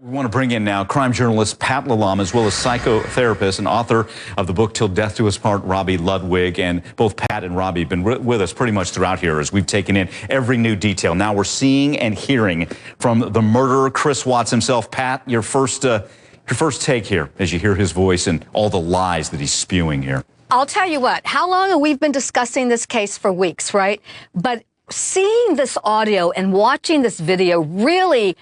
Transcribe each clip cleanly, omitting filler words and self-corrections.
We want to bring in now crime journalist Pat LaLama, as well as psychotherapist and author of the book Till Death Do Us Part, Robi Ludwig. And both Pat and Robi have been with us pretty much throughout here as we've taken in every new detail. Now we're seeing and hearing from the murderer, Chris Watts himself. Pat, your first take here as you hear his voice and all the lies that he's spewing here. I'll tell you what, how long have we been discussing this case for weeks, right? But seeing this audio and watching this video really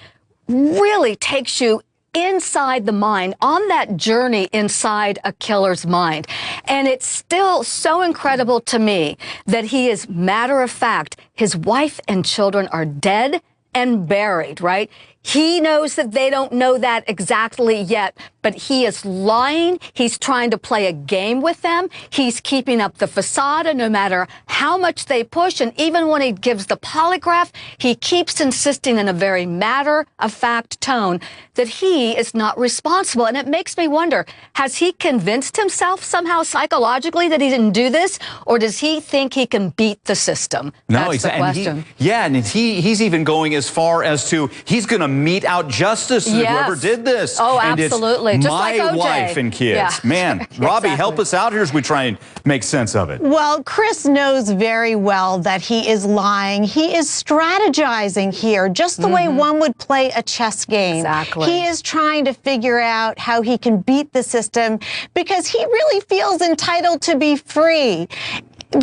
takes you inside the mind, on that journey inside a killer's mind. And it's still so incredible to me that he is matter of fact. His wife and children are dead and buried, right? He knows that they don't know that exactly yet, but he is lying. He's trying to play a game with them. He's keeping up the facade, and no matter how much they push, and even when he gives the polygraph, he keeps insisting in a very matter-of-fact tone that he is not responsible. And it makes me wonder, has he convinced himself somehow psychologically that he didn't do this, or does he think he can beat the system? No, that's the question. And he's even going as far as to he's going to mete out justice to whoever did this. Oh, and absolutely. It's just my like OJ. wife and kids. Yeah. Man, Robi, help us out here as we try and make sense of it. Well, Chris knows very well that he is lying. He is strategizing here, just the way one would play a chess game. Exactly. He is trying to figure out how he can beat the system because he really feels entitled to be free.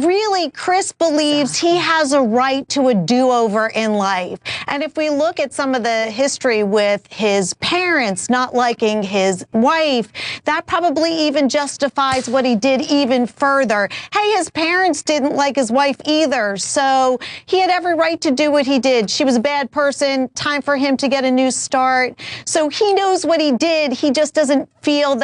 Really, Chris believes he has a right to a do-over in life. And if we look at some of the history with his parents not liking his wife, that probably even justifies what he did even further. Hey, his parents didn't like his wife either, so he had every right to do what he did. She was a bad person, time for him to get a new start. So he knows what he did. He just doesn't feel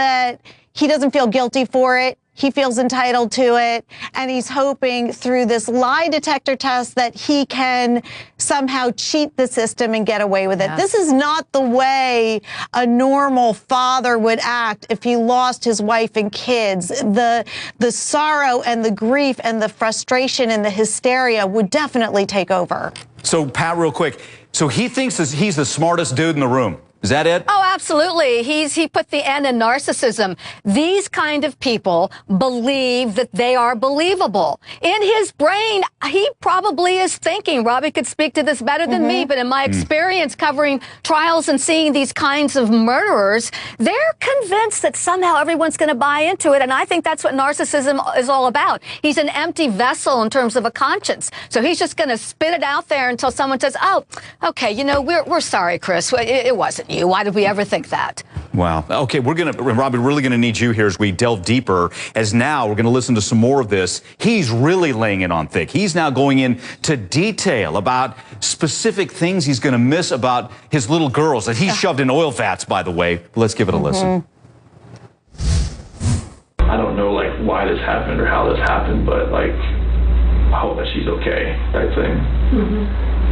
guilty for it. He feels entitled to it, and he's hoping through this lie detector test that he can somehow cheat the system and get away with it. Yes. This is not the way a normal father would act if he lost his wife and kids. The sorrow and the grief and the frustration and the hysteria would definitely take over. So, Pat, real quick, so he thinks he's the smartest dude in the room. Is that it? Oh, absolutely. He put the N in narcissism. These kind of people believe that they are believable. In his brain, he probably is thinking, Robi could speak to this better than me, but in my experience covering trials and seeing these kinds of murderers, they're convinced that somehow everyone's going to buy into it. And I think that's what narcissism is all about. He's an empty vessel in terms of a conscience. So he's just going to spit it out there until someone says, oh, okay, you know, we're sorry, Chris. It wasn't you. Why did we ever think that? Wow. Okay, Robi, really going to need you here as we delve deeper, as now we're going to listen to some more of this. He's really laying it on thick. He's now going into detail about specific things he's going to miss about his little girls that he shoved in oil vats, by the way. Let's give it a listen. I don't know, like, why this happened or how this happened, but, like, I hope that she's okay, type thing.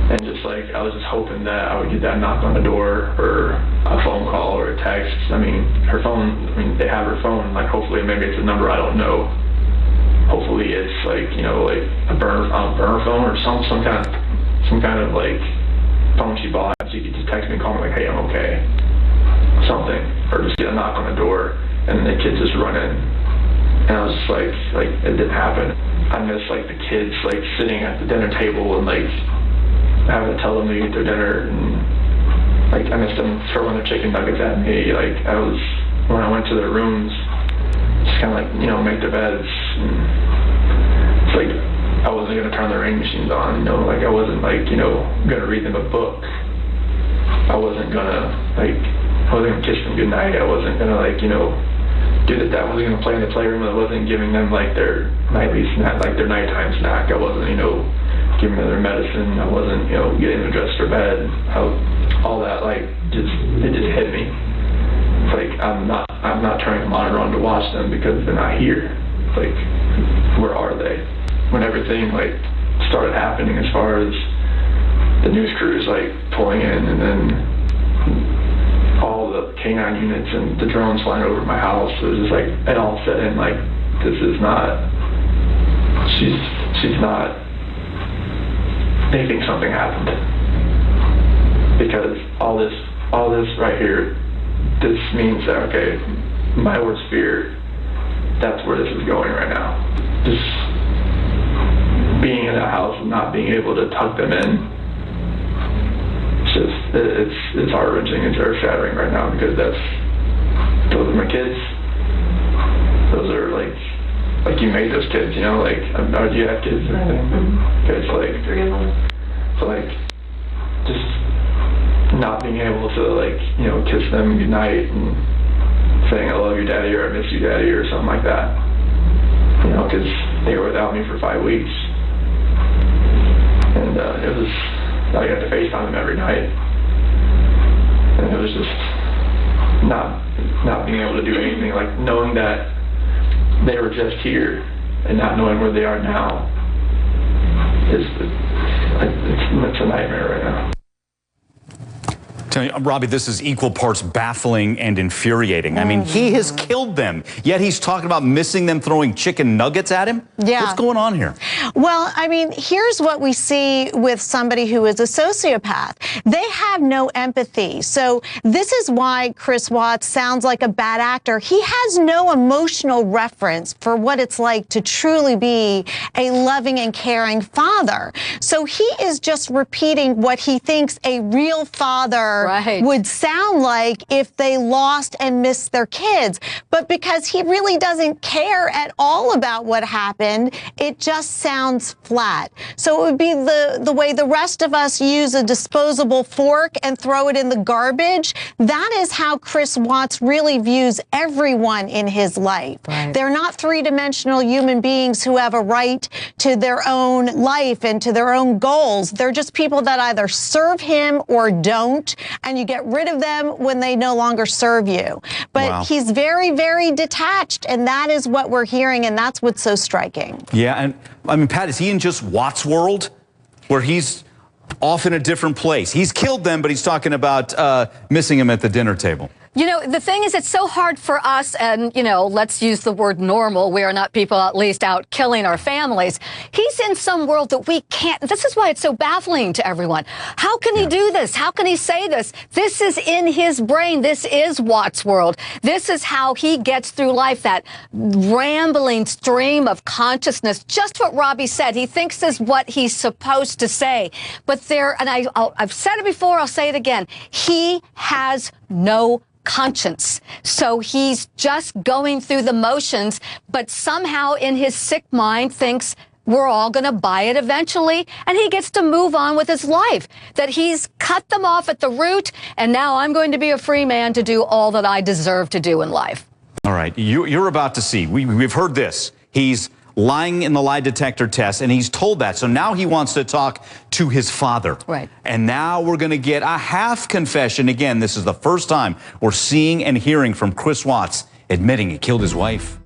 And just like, I was just hoping that I would get that knock on the door or a phone call or a text. I mean, her phone, they have her phone, like hopefully maybe it's a number I don't know. Hopefully it's like, you know, like a burner phone or some kind of like phone she bought. She could just text me and call me like, hey, I'm okay. Something. Or just get a knock on the door and the kids just run in. And I was just like it didn't happen. I miss like the kids like sitting at the dinner table and like having to tell them to eat their dinner, and like I missed them throwing their chicken nuggets at me. Like when I went to their rooms, just kind of like, you know, make their beds. And it's like I wasn't gonna turn the rain machines on, you know, like I wasn't like, you know, gonna read them a book. I wasn't gonna kiss them goodnight. I wasn't gonna like, you know, do that. I wasn't gonna play in the playroom. I wasn't giving them like their nightly snack, like their nighttime snack. I wasn't, you know, giving them their medicine. I wasn't, you know, getting them dressed for bed. All that, like, it just hit me. It's like I'm not turning the monitor on to watch them because they're not here. It's like, where are they? When everything like started happening, as far as the news crews like pulling in, and then all the K9 units and the drones flying over my house, it was just like it all set in. Like, this is not. She's not. They think something happened because all this all this right here, this means that, okay, my worst fear, that's where this is going right now. Just being in that house and not being able to tuck them in, it's heart-wrenching and earth-shattering right now, because those are my kids. Those are like you made those kids, you know, like, do you have kids or anything? Okay, so like, 3 of them. So like, just not being able to, like, you know, kiss them goodnight and saying I love you, Daddy, or I miss you, Daddy, or something like that. You know, because they were without me for 5 weeks, and it was, I got to FaceTime them every night, and it was just not being able to do anything, like knowing that they were just here and not knowing where they are now. It's a nightmare right now. Tell you, Robbie, this is equal parts baffling and infuriating. I mean, he has killed them, yet he's talking about missing them, throwing chicken nuggets at him? Yeah. What's going on here? Well, I mean, here's what we see with somebody who is a sociopath. They have no empathy. So this is why Chris Watts sounds like a bad actor. He has no emotional reference for what it's like to truly be a loving and caring father. So he is just repeating what he thinks a real father would sound like if they lost and missed their kids. But because he really doesn't care at all about what happened, it just sounds flat. So it would be the way the rest of us use a disposable fork and throw it in the garbage. That is how Chris Watts really views everyone in his life. Right. They're not three-dimensional human beings who have a right to their own life and to their own goals. They're just people that either serve him or don't, and you get rid of them when they no longer serve you. But Wow. he's very, very detached, and that is what we're hearing, and that's what's so striking. Yeah, and I mean, Pat, is he in just Watts' world, where he's off in a different place? He's killed them, but he's talking about missing him at the dinner table. You know, the thing is, it's so hard for us, and, you know, let's use the word normal. We are not people at least out killing our families. He's in some world that we can't. This is why it's so baffling to everyone. How can he do this? How can he say this? This is in his brain. This is Watts' world. This is how he gets through life, that rambling stream of consciousness. Just what Robbie said. He thinks is what he's supposed to say. But I've said it before, I'll say it again. He has no conscience. So he's just going through the motions, but somehow in his sick mind thinks we're all going to buy it eventually, and he gets to move on with his life, that he's cut them off at the root, and now I'm going to be a free man to do all that I deserve to do in life. All right, you're about to see. We've heard this. He's lying in the lie detector test, and he's told that. So now he wants to talk to his father. Right. And now we're going to get a half confession. Again, this is the first time we're seeing and hearing from Chris Watts admitting he killed his wife.